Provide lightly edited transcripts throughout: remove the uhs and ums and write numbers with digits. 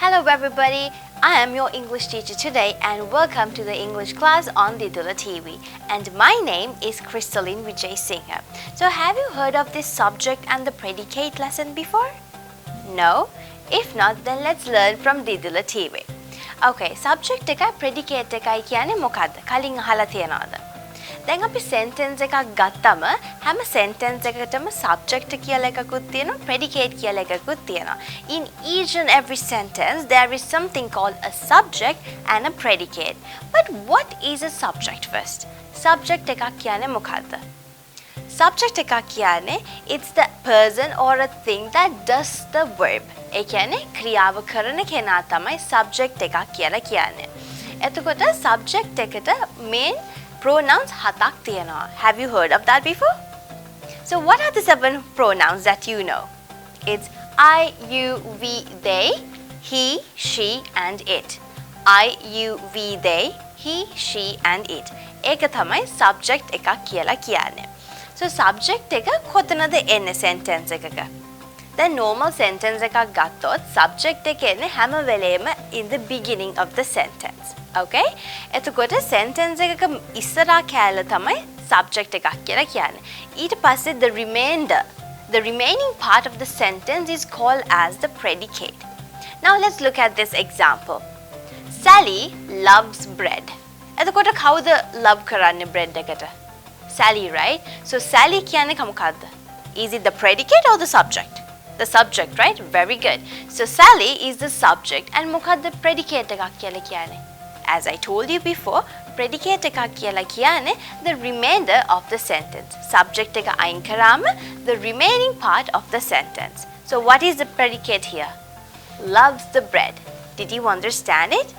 Hello everybody, I am your English teacher today and welcome to the English class on Didula TV. And my name is Crystalline Vijay Singha. So have you heard of this subject and the predicate lesson before? No? If not, then let's learn from Didula TV. Okay, subject එකයි predicate එකයි කියන්නේ මොකද්ද? කලින් අහලා තියනවද? දැන් අපි sentence එකක් ගත්තම හැම sentence එකකටම subject කියලා එකකුත් තියෙනවා, predicate කියලා එකකුත් තියෙනවා. In each and every sentence there is something called a subject and a predicate. But what is a subject first? Subject එකක් කියන්නේ මොකද්ද? Subject එකක් කියන්නේ it's the person or a thing that does the verb. ඒ කියන්නේ ක්‍රියාව කරන කෙනා තමයි subject එකක් කියලා කියන්නේ. එතකොට subject එකට main pronouns හතක් තියෙනවා. Have you heard of that before? So what are the 7 pronouns that you know? It's I, you, we, they, he, she and it. I, you, we, they, he, she and it. ඒක තමයි subject එකක් කියලා කියන්නේ. So subject එක කොතනද එන්නේ sentence එකක? Then normal sentence එකක් ගත්තොත් subject එක එන්නේ හැම වෙලේම in the beginning of the sentence. Okay? එතකොට sentence එකක ඉස්සරහා කෑල්ල තමයි subject එකක් කියලා කියන්නේ. ඊට පස්සේ the remaining part of the sentence is called as the predicate. Now let's look at this example. Sally loves bread. එතකොට කවුද love කරන්නේ bread එකට? Sally, right? So Sally කියන්නේ මොකක්ද? Is it the predicate or the subject? The subject, right? Very good. So Sally is the subject and මොකක්ද predicate එකක් කියලා කියන්නේ? As I told you before, predicate එකක් කියලා කියන්නේ the remainder of the sentence. Subject එක අයින් කරාම the remaining part of the sentence. So what is the predicate here? Loves the bread. Did you understand it?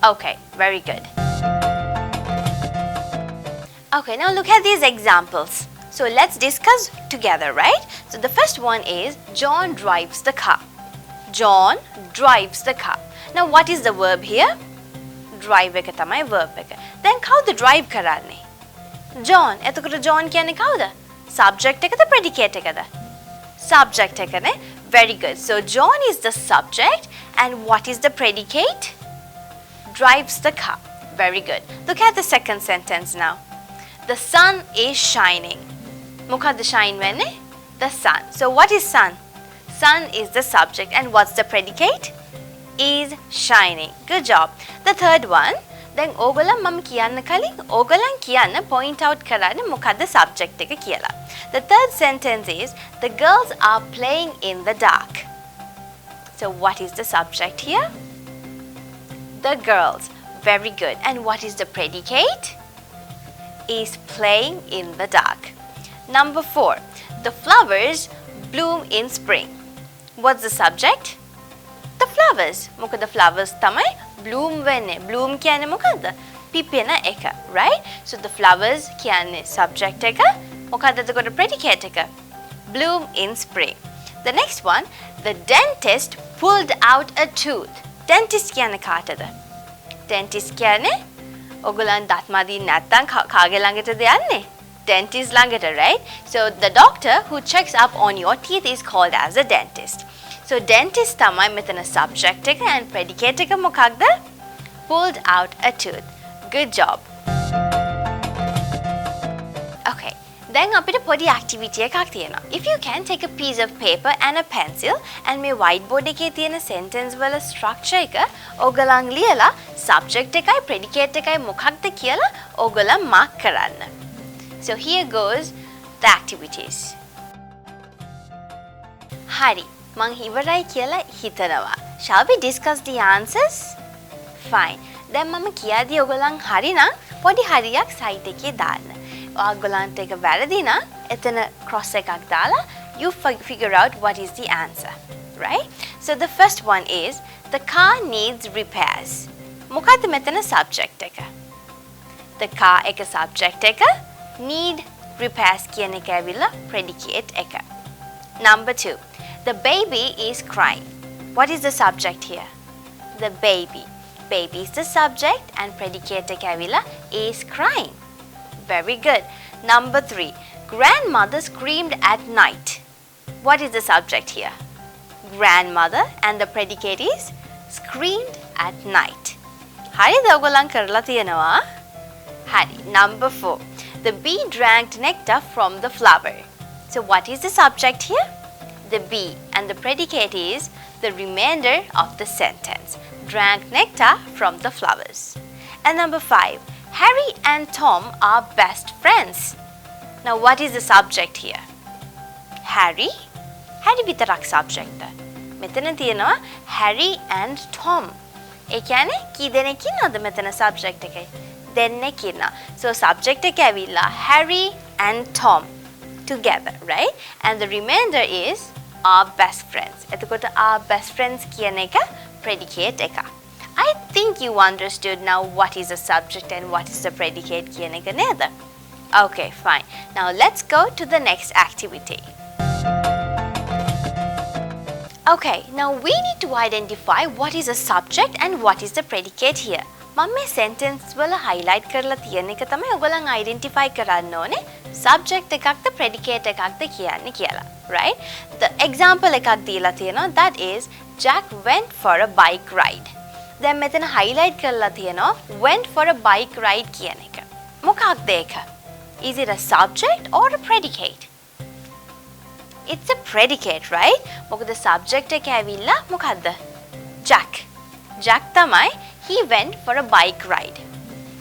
Okay, very good. Okay, now look at these examples. So let's discuss together, right? So the first one is John drives the car. John drives the car. Now what is the verb here? Drive එක තමයි verb එක. Then කවුද drive කරන්නේ? John. එතකොට John කියන්නේ කවුද? Subject එකද predicate එකද? Subject එකනේ. Very good. So John is the subject and what is the predicate? Drives the car. Very good. Look at the second sentence now. The sun is shining. මොකද්ද shine වෙන්නේ? The sun. So what is sun? Sun is the subject and what's the predicate? Is shining. Good job. The third one, then ඕගොල්ලන් මම කියන්න කලින් ඕගොල්ලන් කියන්න point out කරන්න මොකද්ද subject එක කියලා. The third sentence is the girls are playing in the dark. So what is the subject here? The girls. Very good. And what is the predicate? Is playing in the dark. Number 4. The flowers bloom in spring. What's the subject? The flowers. මොකද flowers තමයි bloom වෙන්නේ. Bloom කියන්නේ මොකද්ද? පිපෙන එක, right? So the flowers කියන්නේ subject එක. මොකද්ද එතකොට predicate එක? Bloom in spring. The next one, the dentist pulled out a tooth. Dentist කියන්නේ කාටද? Dentist කියන්නේ ඔයගොල්ලන් දත් මදින්න නැත්නම් කාගේ ළඟටද යන්නේ? Dentist ළඟට, right? So the doctor who checks up on your teeth is called as a dentist. So dentist තමයි මෙතන subject එක and predicate එක මොකක්ද? Pulled out a tooth. Good job. Okay. දැන් අපිට පොඩි activity එකක් තියෙනවා. If you can take a piece of paper and a pencil and මේ whiteboard එකේ තියෙන sentence වල structure එක ඔයගලන් ලියලා subject එකයි predicate එකයි මොකක්ද කියලා ඔයගලන් mark කරන්න. So here goes the activities. හරි. මං ඉවරයි කියලා හිතනවා. Shall we discuss the answers? Fine. දැන් මම කියද්දී ඔයගොල්ලන් හරි නම් පොඩි හරියක් site එකේ දාන්න. ඔයගොල්ලන්ට ඒක වැරදි නම් එතන cross එකක් දාලා you figure out what is the answer. Right? So the first one is the car needs repairs. මොකද්ද මෙතන subject එක? The car එක subject එක, need repairs කියන එක ඇවිල්ලා predicate එක. Number 2. The baby is crying. What is the subject here? The baby. Baby is the subject and predicate එක ඇවිල්ලා is crying. Very good. Number 3. Grandmother screamed at night. What is the subject here? Grandmother and the predicate is screamed at night. හරිද ඔයගොල්ලන් කරලා තියෙනවා? හරි. Number 4. The bee drank nectar from the flower. So what is the subject here? The bee, and the predicate is the remainder of the sentence. Drank nectar from the flowers. And number 5. Harry and Tom are best friends. Now what is the subject here? Harry? Harry විතරක් subject. මෙතන තියෙනවා Harry and Tom. ඒ කියන්නේ කී දෙනෙක් ඉන්නවද මෙතන subject එකේ? දෙන්නෙක් ඉන්නවා. So subject එක ඇවිල්ලා Harry and Tom together, right? And the remainder is our best friends. එතකොට our best friends කියන එක predicate එක. I think you understood now what is the subject and what is the predicate කියන එක නේද? Okay, fine. Now let's go to the next activity. Okay, now we need to identify what is a subject and what is the predicate here. මම මේ sentence වල highlight කරලා තියෙන එක තමයි ඔයගොල්ලන් identify කරන්න ඕනේ subject එකක්ද predicate එකක්ද කියන්නේ කියලා, right? The example එකක් දීලා තියෙනවා, that is Jack went for a bike ride. දැන් මෙතන highlight කරලා තියෙනවා went for a bike ride කියන එක. මොකක්ද ඒක? Is it a subject or a predicate? It's a predicate, right? මොකද subject එක ඇවිල්ලා මොකද්ද? Jack. Jack තමයි he went for a bike ride.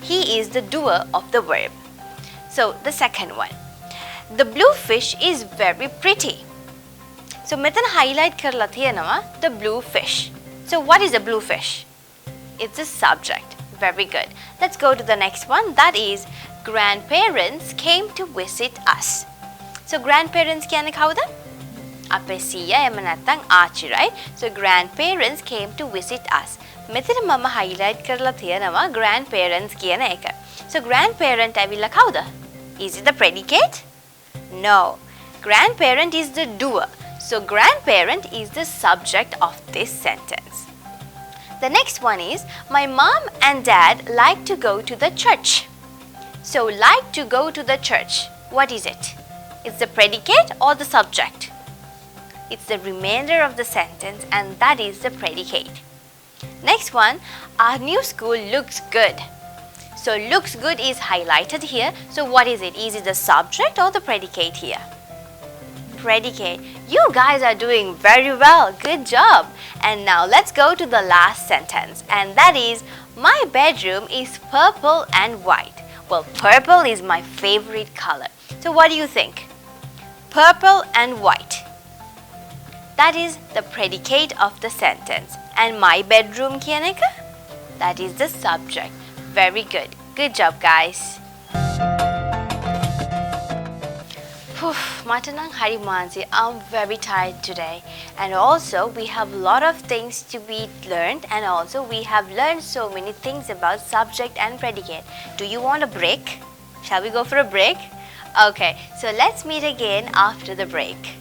He is the doer of the verb. So the second one. The blue fish is very pretty. So මෙතන highlight කරලා තියෙනවා the blue fish. So what is a blue fish? It's a subject. Very good. Let's go to the next one. That is grandparents came to visit us. So grandparents කියන්නේ කවුද? අපේ සීයා එහෙම නැත්නම් ආච්චි, right? So grandparents came to visit us. මෙතන මම highlight කරලා තියෙනවා grandparents කියන එක. So grandparent ඇවිල්ලා කවුද? Is it the predicate? No. Grandparent is the doer. So grandparent is the subject of this sentence. The next one is my mom and dad like to go to the church. So like to go to the church. What is it? It's the predicate or the subject? It's the remainder of the sentence and that is the predicate. Next one, our new school looks good. So looks good is highlighted here. So what is it? Is it the subject or the predicate here? Predicate. You guys are doing very well. Good job. And now let's go to the last sentence, and that is my bedroom is purple and white. Well, purple is my favorite color. So what do you think? Purple and white. That is the predicate of the sentence. And my bedroom කියන එක? That is the subject. Very good. Good job, guys. මට නම් හරි මාන්සි. I'm very tired today. And also we have a lot of things to be learned, and also we have learned so many things about subject and predicate. Do you want a break? Shall we go for a break? Okay, so let's meet again after the break.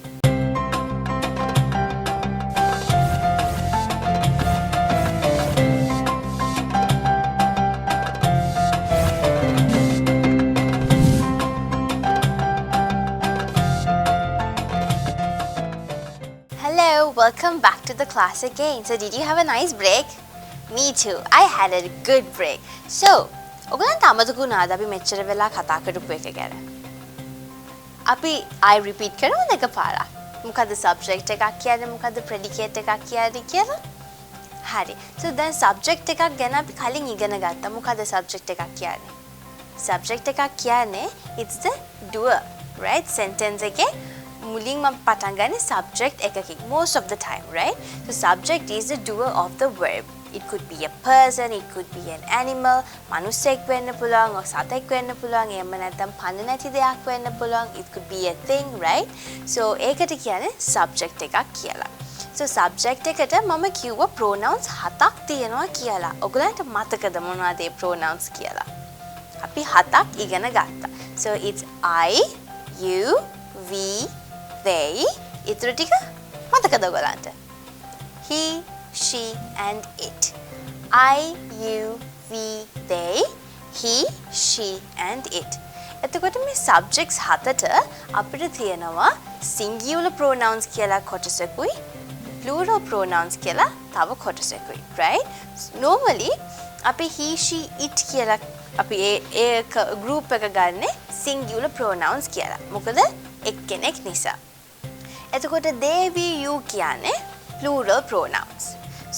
Welcome back to the class again. So did you have a nice break? Me too. I had a good break. So, ඔයගලන්ට අමතක වුණාද අපි මෙච්චර වෙලා කතා කරපු එක ගැන? අපි I repeat කරමු දෙක පාරක්. මොකද්ද subject එකක් කියන්නේ, මොකද්ද predicate එකක් කියන්නේ කියලා? හරි. So දැන් subject එකක් ගැන අපි කලින් ඉගෙන ගත්තා. මොකද්ද subject එකක් කියන්නේ? Subject එකක් කියන්නේ it's the doer, right? Sentence එකේ මුලින් මම පටන් ගන්නේ subject එකකින් most of the time, right? So subject is the doer of the verb. It could be a person, it could be an animal, මනුස්සයෙක් වෙන්න පුළුවන්, සතෙක් වෙන්න පුළුවන්, එහෙම නැත්නම් පණ නැති දෙයක් වෙන්න පුළුවන්. It could be a thing, right? So ඒකට කියන්නේ subject එකක් කියලා. So subject එකට මම කිව්වා pronouns 7ක් තියෙනවා කියලා. ඔයගලන්ට මතකද මොනවද ඒ pronouns කියලා? අපි 7ක් ඉගෙන ගත්තා. So it's I, you, we, they. ඉතුරු ටික මතකද ඔයගලන්ට? He, she and it. I, you, we, they, he, she and it. එතකොට මේ subjects 7ට අපිට තියෙනවා singular pronouns කියලා කොටසකුයි plural pronouns කියලා තව කොටසකුයි, right? Normally අපි he she it කියලා අපි ඒ group එක ගන්නෙ singular pronouns කියලා. මොකද එක්කෙනෙක් නිසා. එතකොට they we you කියන්නේ plural pronouns.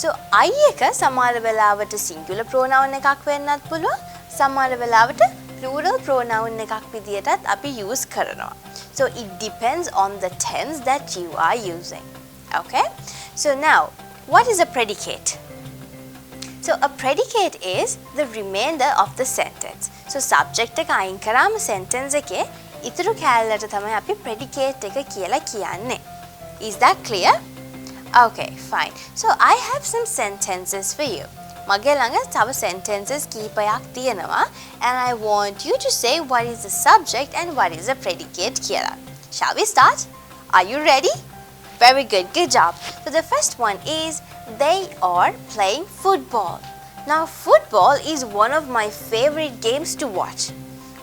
So I එක සමහර වෙලාවට singular pronoun එකක් වෙන්නත් පුළුවන්. සමහර වෙලාවට plural pronoun එකක් විදියටත් අපි use කරනවා. So it depends on the tense that you are using. Okay? So now, what is a predicate? So a predicate is the remainder of the sentence. So subject එක අයින් කරාම sentence එකේ ඉතුරු කැලලට තමයි අපි predicate එක කියලා කියන්නේ. Is that clear? Okay, fine. So I have some sentences for you. මගේ ළඟ තව sentences කීපයක් තියෙනවා and I want you to say what is the subject and what is the predicate කියලා. Shall we start? Are you ready? Very good, good job. So the first one is they are playing football. Now football is one of my favorite games to watch.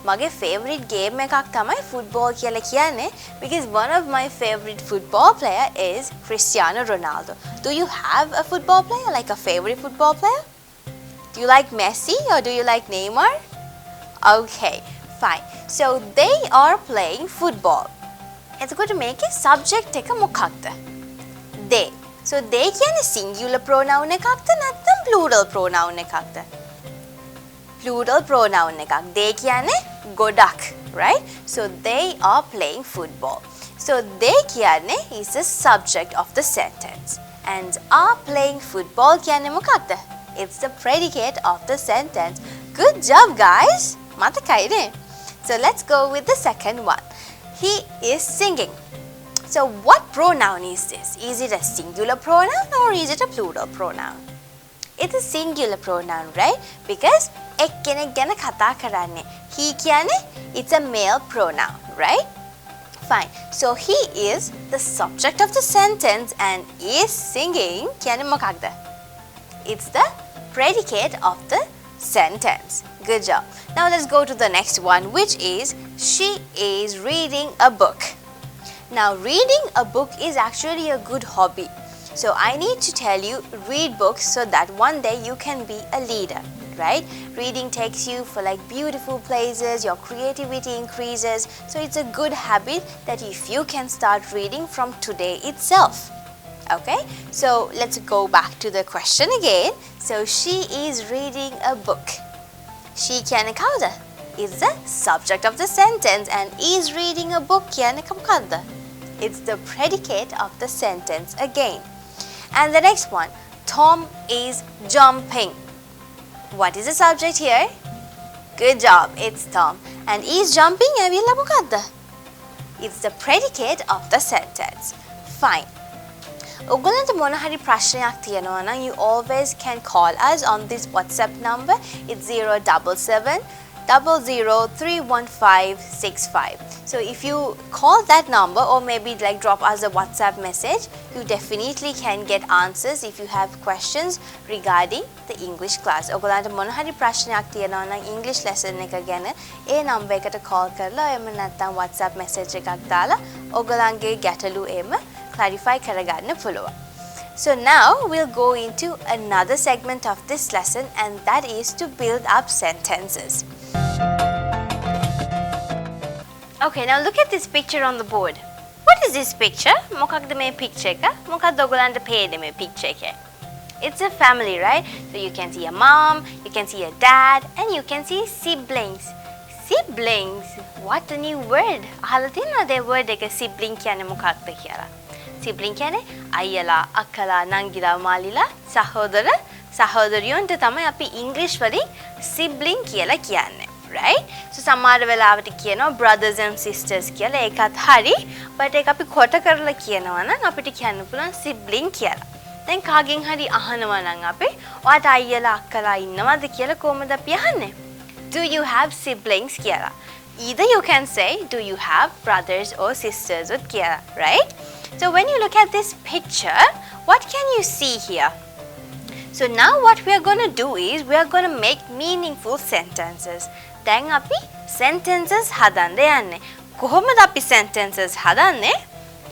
මගේ favorite game එකක් තමයි football කියලා කියන්නේ because one of my favorite football player is Cristiano Ronaldo. Do you have a football player, like a favorite football player? Do you like Messi or do you like Neymar? Okay, fine. So they are playing football. එතකොට මේකේ subject එක මොකක්ද? They. So they කියන්නේ singular pronoun එකක්ද නැත්නම් plural pronoun එකක්ද? Plural pronoun එකක්. They කියන්නේ ගොඩක්, right? So they are playing football. So they කියන්නේ is the subject of the sentence. And are playing football කියන්නේ මොකක්ද? It's the predicate of the sentence. Good job, guys. මතකයිනේ? So let's go with the second one. He is singing. So what pronoun is this? Is it a singular pronoun or is it a plural pronoun? It's a singular pronoun, right? Because එක්කෙනෙක් ගැන කතා කරන්නේ. He කියන්නේ it's a male pronoun, right? Fine. So he is the subject of the sentence and is singing කියන්නේ මොකක්ද? It's the predicate of the sentence. Good job. Now let's go to the next one, which is she is reading a book. Now reading a book is actually a good hobby. So I need to tell you, read books so that one day you can be a leader, right? Reading takes you for like beautiful places, your creativity increases. So it's a good habit that if you can start reading from today itself. Okay, so let's go back to the question again. So she is reading a book. She කියන්නේ කවුද? Is the subject of the sentence and is reading a book කියන්නේ මොකක්ද? It's the predicate of the sentence again. And the next one, Tom is jumping. What is the subject here? Good job, it's Tom. And is jumping ඇවිල්ලා මොකක්ද? It's the predicate of the sentence. Fine. ඔයගොල්ලන්ට මොන හරි ප්‍රශ්නයක් තියෙනවා නම් you always can call us on this WhatsApp number. It's 07700315565. So if you call that number or maybe like drop us a WhatsApp message, you definitely can get answers if you have questions regarding the English class. ඔයගොල්ලන්ට මොන හරි ප්‍රශ්නයක් තියෙනවා නම් English lesson එක ගැන ඒ number එකට call කරලා එහෙම නැත්නම් WhatsApp message එකක් දාලා ඔයගොල්ලන්ගේ ගැටලු එහෙම clarify කරගන්න පුළුවන්. So now we'll go into another segment of this lesson and that is to build up sentences. Okay, now look at this picture on the board. What is this picture? මොකක්ද මේ picture එක? මොකක්ද ඔයගොල්ලන්ට පේන්නේ මේ picture එකේ? It's a family, right? So you can see a mom, you can see a dad and you can see siblings. Siblings. What a new word. අහලා තියෙනවද ඒ word එක sibling කියන්නේ මොකක්ද කියලා? Sibling කියන්නේ අයියලා, අක්කලා, නංගිලා, මාලිලා, සහෝදර, සහෝදරියන්ට තමයි අපි ඉංග්‍රීසි වලින් sibling කියලා කියන්නේ, right? So සමහර වෙලාවට කියනවා brothers and sisters කියලා. ඒකත් හරි. but ඒක අපි කොට කරලා කියනවා නම් අපිට කියන්න පුළුවන් sibling කියලා. දැන් කාගෙන් හරි අහනවා නම් අපි ඔයාට අයියලා, අක්කලා ඉන්නවද කියලා කොහොමද අපි අහන්නේ? Do you have siblings කියලා. Either you can say do you have brothers or sisters with කියලා, right? So when you look at this picture, what can you see here? So now what we are going to do is we are going to make meaningful sentences. දැන් අපි sentences හදන්න යන්නේ. කොහොමද අපි sentences හදන්නේ?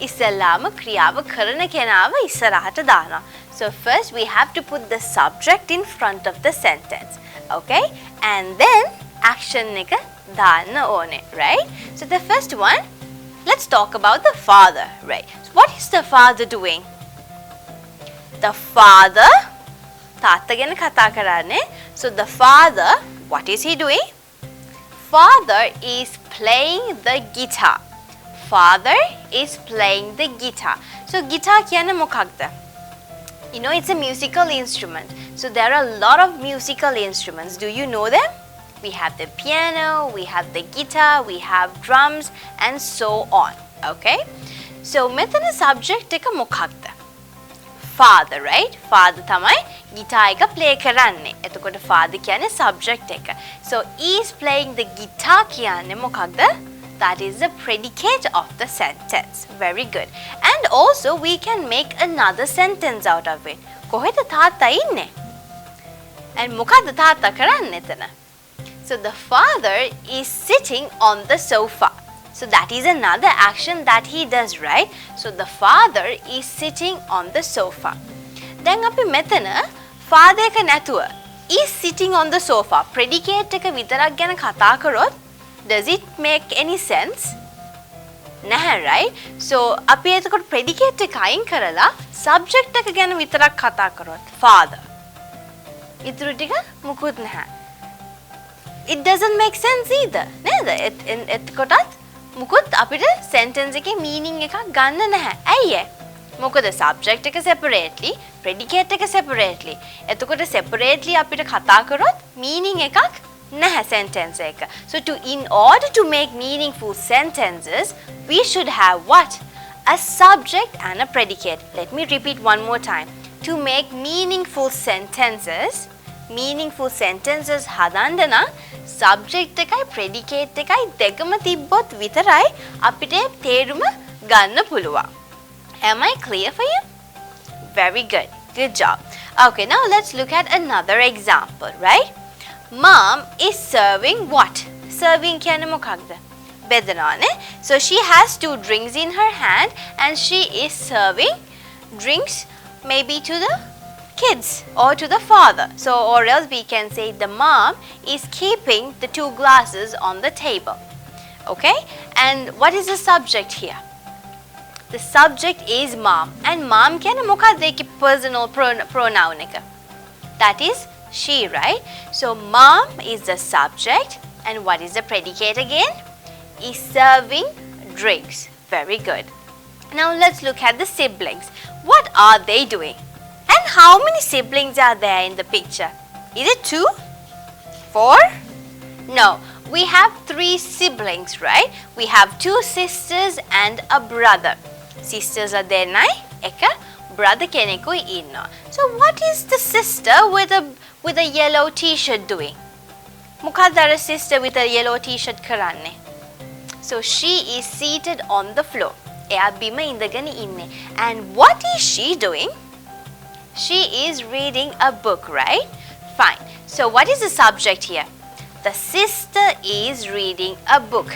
ඉස්සෙල්ලාම ක්‍රියාව කරන කෙනාව ඉස්සරහට දානවා. So first we have to put the subject in front of the sentence. Okay? And then action එක දාන්න ඕනේ, right? So the first one, let's talk about the father, right? So what is the father doing? The father, තාත්තා ගැන කතා කරන්නේ. So the father, what is he doing? Father is playing the guitar. Father is playing the guitar. So guitar කියන්නේ මොකක්ද? You know, it's a musical instrument. So there are a lot of musical instruments. Do you know them? We have the piano, we have the guitar, we have drums, and so on. Okay? So මෙතන subject එක මොකක්ද? Father, right? Father තමයි guitar එක play කරන්නේ. එතකොට father කියන්නේ subject එක. So is playing the guitar කියන්නේ මොකක්ද? That is the predicate of the sentence. Very good. And also we can make another sentence out of it. කොහෙද තාත්තා ඉන්නේ? And මොකක්ද තාත්තා කරන්නේ එතන? So the father is sitting on the sofa. So that is another action that he does, right? So the father is sitting on the sofa. Then අපි මෙතන father එක නැතුව is sitting on the sofa predicate එක විතරක් ගැන කතා කරොත්, does it make any sense? නැහැ, right? So අපි එතකොට predicate එක අයින් කරලා subject එක ගැන විතරක් කතා කරොත්, father. ඉතුරු ටික මුකුත් නැහැ. It doesn't make sense either. නේද? එතකොටත් මුකුත් අපිට sentence එකේ meaning එකක් ගන්න නැහැ. ඇයි ඒ? මොකද subject එක separately, predicate එක separately. එතකොට separately අපිට කතා කරොත් meaning එකක් නැහැ sentence එක. So in order to make meaningful sentences, we should have what? A subject and a predicate. Let me repeat one more time. To make meaningful sentences හදන්න නම් subject එකයි predicate එකයි දෙකම තිබ්බොත් විතරයි අපිට තේරුම ගන්න පුළුවන්. Am I clear for you? Very good. Good job. Okay, now let's look at another example, right? Mom is serving what? Serving කියන්නේ මොකක්ද? බෙදනවානේ. So she has 2 drinks in her hand and she is serving drinks maybe to the kids or to the father. So or else we can say the mom is keeping the 2 glasses on the table. Okay? And what is the subject here? The subject is mom. And mom කියන්නේ මොකක්ද ඒකේ personal pronoun එක? That is she, right? So mom is the subject and what is the predicate again? Is serving drinks. Very good. Now let's look at the siblings. What are they doing? And how many siblings are there in the picture? Is it 2? 4? No, we have 3 siblings, right? We have 2 sisters and a brother. Sisters are there nai, එක brother කෙනෙකුයි ඉන්නවා. So what is the sister with a yellow t-shirt doing? මොකක්ද අර sister with a yellow t-shirt කරන්නේ? So she is seated on the floor. එයා බිම ඉඳගෙන ඉන්නේ. And what is she doing? She is reading a book, right? Fine. So what is the subject here? The sister is reading a book.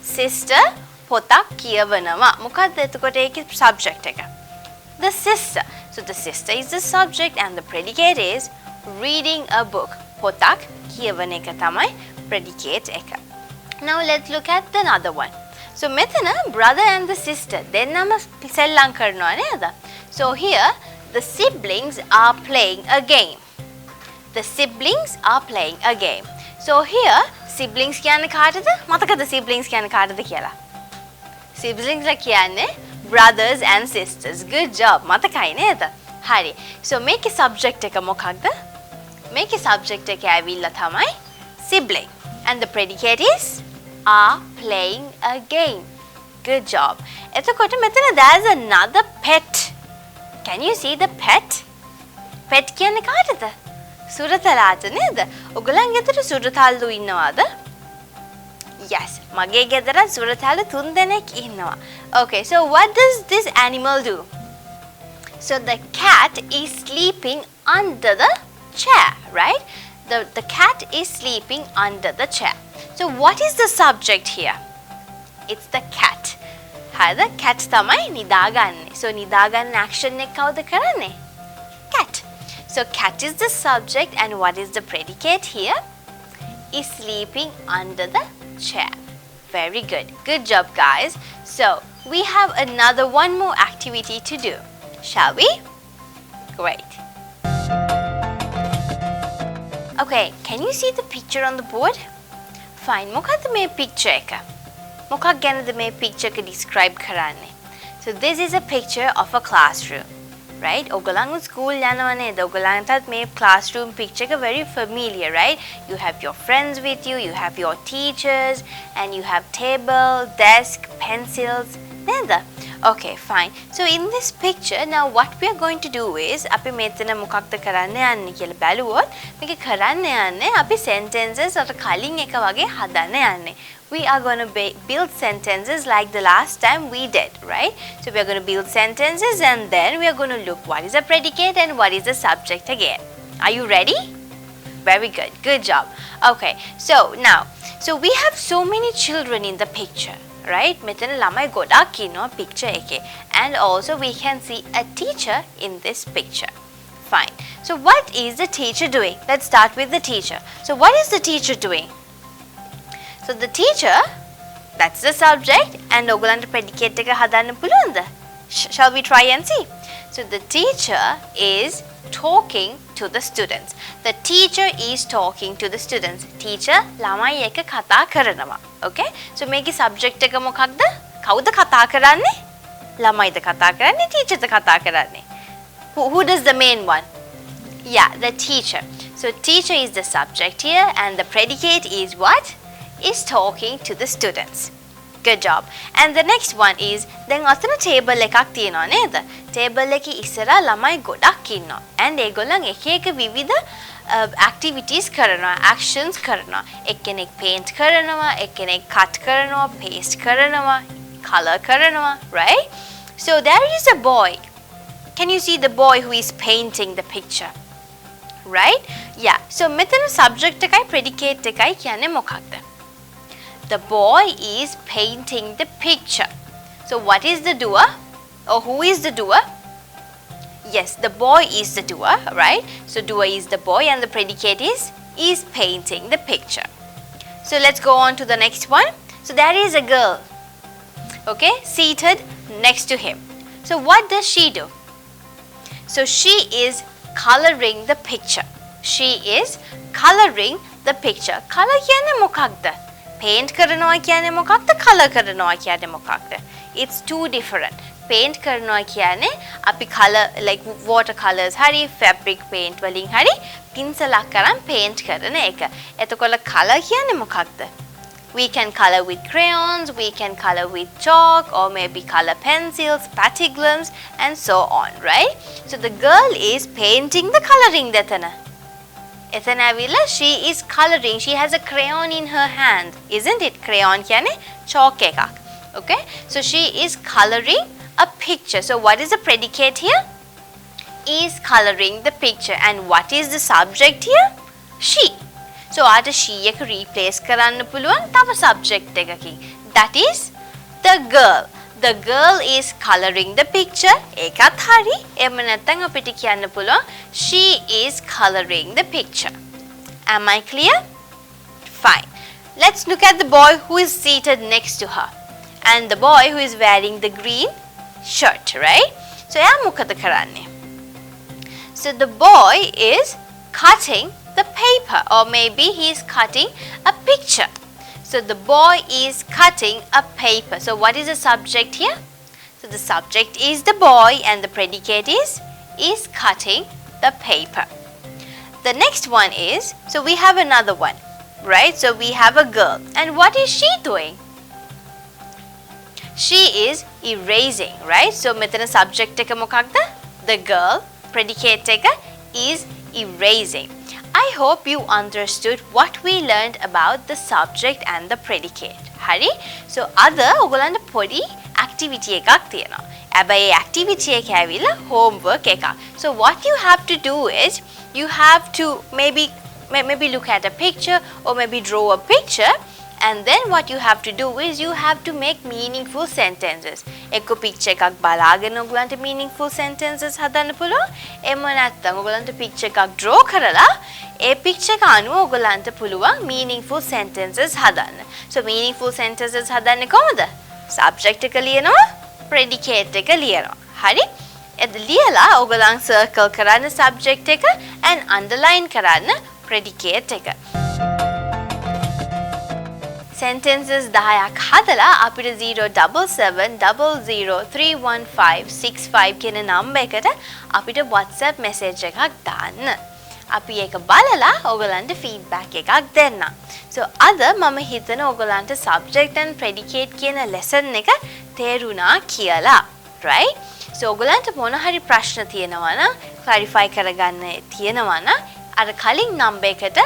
Sister පොතක් කියවනවා. මොකක්ද එතකොට ඒකේ subject එක? The sister. So the sister is the subject and the predicate is reading a book. පොතක් කියවන එක තමයි predicate එක. Now let's look at another one. So මෙතන brother and the sister දෙන්නම සෙල්ලම් කරනවා නේද? So here the siblings are playing a game. The siblings are playing a game. So here siblings කියන්නේ කාටද? මතකද siblings කියන්නේ කාටද කියලා? Siblings ලා කියන්නේ brothers and sisters. Good job. මතකයි නේද? හරි. So මේකේ subject එක මොකක්ද? මේකේ subject එක ඇවිල්ලා තමයි sibling. And the predicate is are playing a game. Good job. එතකොට මෙතන there's another pet. Can you see the pet? Pet කියන්නේ කාටද? සුරතලාට නේද? ඔයගලන් ගෙදර සුරතල්ලු ඉන්නවද? Yes, මගේ ගෙදර සුරතල්ලු 3 දෙනෙක් ඉන්නවා. Okay, so what does this animal do? So the cat is sleeping under the chair, right? The cat is sleeping under the chair. So what is the subject here? It's the cat. හරිද? cat තමයි නිදාගන්නේ. So නිදාගන්න action එක කවුද කරන්නේ? Cat. So cat is the subject and what is the predicate here? Is sleeping under the chair. Very good. Good job guys. So we have another one more activity to do. Shall we? Great. Okay, can you see the picture on the board? Fine. මොකක්ද මේ picture එක? මොකක් ගැනද මේ picture එක describe කරන්නේ? So this is a picture of a classroom. Right? ඔයගොල්ලෝ school යනවා නේද? ඔයගොල්ලන්ටත් මේ classroom picture එක very familiar, right? You have your friends with you, you have your teachers, and you have table, desk, pencils. නේද? Okay, fine. So in this picture, now what we are going to do is අපි මෙතන මොකක්ද කරන්න යන්නේ කියලා බැලුවොත් මේක කරන්න යන්නේ අපි sentences අර කලින් එක වගේ හදන්න යන්නේ. We are going to build sentences like the last time we did, right? So we are going to build sentences and then we are going to look what is the predicate and what is the subject again. Are you ready? Very good. Good job. Okay. So now, so we have so many children in the picture, right? මෙතන ළමයි ගොඩක් ඉන්නවා picture එකේ. And also we can see a teacher in this picture. Fine. So what is the teacher doing? Let's start with the teacher. So what is the teacher doing? So the teacher, that's the subject and ඔයගලන්ට predicate එක හදන්න පුළුවන්ද? Shall we try and see? So the teacher is talking to the students. The teacher is talking to the students. Teacher ළමයි එක්ක කතා කරනවා. Okay? So මේකේ subject එක මොකක්ද? කවුද කතා කරන්නේ? ළමයිද කතා කරන්නේ? teacherද කතා කරන්නේ? Who does the main one? Yeah, the teacher. So teacher is the subject here and the predicate is what? Is talking to the students. Good job. And the next one is දැන් අතන table එකක් තියෙනවා නේද? Table එකේ ඉස්සරහා ළමයි ගොඩක් ඉන්නවා. And ඒගොල්ලන් එක එක විවිධ activities කරනවා, actions කරනවා. එක්කෙනෙක් paint කරනවා, එක්කෙනෙක් cut කරනවා, paste කරනවා, color කරනවා, right? So there is a boy. Can you see the boy who is painting the picture? Right? Yeah. So මෙතන subject එකයි predicate එකයි කියන්නේ මොකක්ද? The boy is painting the picture. So what is the doer? Or who is the doer? Yes, the boy is the doer, right? So doer is the boy and the predicate is painting the picture. So let's go on to the next one. So there is a girl, okay, seated next to him. So what does she do? So she is coloring the picture. She is coloring the picture. Color කියන්නේ මොකක්ද? Paint කරනවා කියන්නේ මොකක්ද? Color කරනවා කියන්නේ මොකක්ද? It's two different. Paint කරනවා කියන්නේ අපි color like watercolors හරි fabric paint වලින් හරි පින්සලක් අරන් paint කරන එක. එතකොට color කියන්නේ මොකක්ද? We can color with crayons, we can color with chalk or maybe color pencils, patiglums and so on, right? So the girl is painting the coloring දෙතන. එතන ඇවිල්ලා she is coloring. She has a crayon in her hand, isn't it? Crayon කියන්නේ chalk එකක්. Okay? So she is coloring a picture. So what is the predicate here? Is coloring the picture. And what is the subject here? She. So ආට she එක replace කරන්න පුළුවන් තව subject එකකින්. That is the girl. The girl is coloring the picture. ඒකත් හරි. එහෙම නැත්නම් අපිට කියන්න පුළුවන් she is coloring the picture. Am I clear? Fine. Let's look at the boy who is seated next to her. And the boy who is wearing the green shirt, right? So එයා මොකද කරන්නේ? So the boy is cutting the paper or maybe he is cutting a picture. So the boy is cutting a paper. So what is the subject here? So the subject is the boy and the predicate is cutting the paper. The next one is, so we have another one, right? So we have a girl. And what is she doing? She is erasing, right? So මෙතන subject එක මොකක්ද? The girl, predicate එක is erasing. I hope you understood what we learned about the subject and the predicate. හරි? So අද ඔයගලන්ට පොඩි activity එකක් තියෙනවා. හැබැයි activity එක ඇවිල්ලා homework එකක්. So what you have to do is you have to maybe look at a picture or maybe draw a picture And then what you have to do is you have to make meaningful sentences. එක්ක picture එකක් බලාගෙන ඔයගලන්ට meaningful sentences හදන්න පුළුවන්. එහෙම නැත්නම් ඔයගලන්ට picture එකක් draw කරලා ඒ picture එක අනුව ඔයගලන්ට පුළුවන් meaningful sentences හදන්න. So meaningful sentences හදන්නේ කොහොමද? Subject එක ලියනවා, predicate එක ලියනවා. හරි? එද ලියලා ඔයගලන් circle කරන්න subject එක and underline කරන්න predicate එක. Sentences 10ක් හදලා අපිට 07700315565 කියන නම්බර් එකට අපිට WhatsApp message එකක් දාන්න. අපි ඒක බලලා ඔයගලන්ට feedback එකක් දෙන්න. So අද මම හිතන ඔයගලන්ට subject and predicate කියන lesson එක තේරුණා කියලා. Right? So ඔයගලන්ට මොන හරි ප්‍රශ්න තියෙනවා නම් clarify කරගන්න තියෙනවා නම් අර කලින් නම්බර් එකට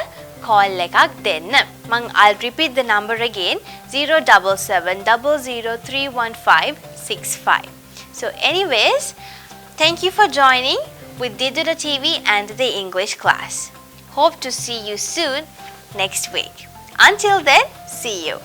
call එකක් දෙන්න. I'll repeat the number again 07700315565. So anyways, thank you for joining with Didula TV and the English class. Hope to see you soon next week. Until then, see you.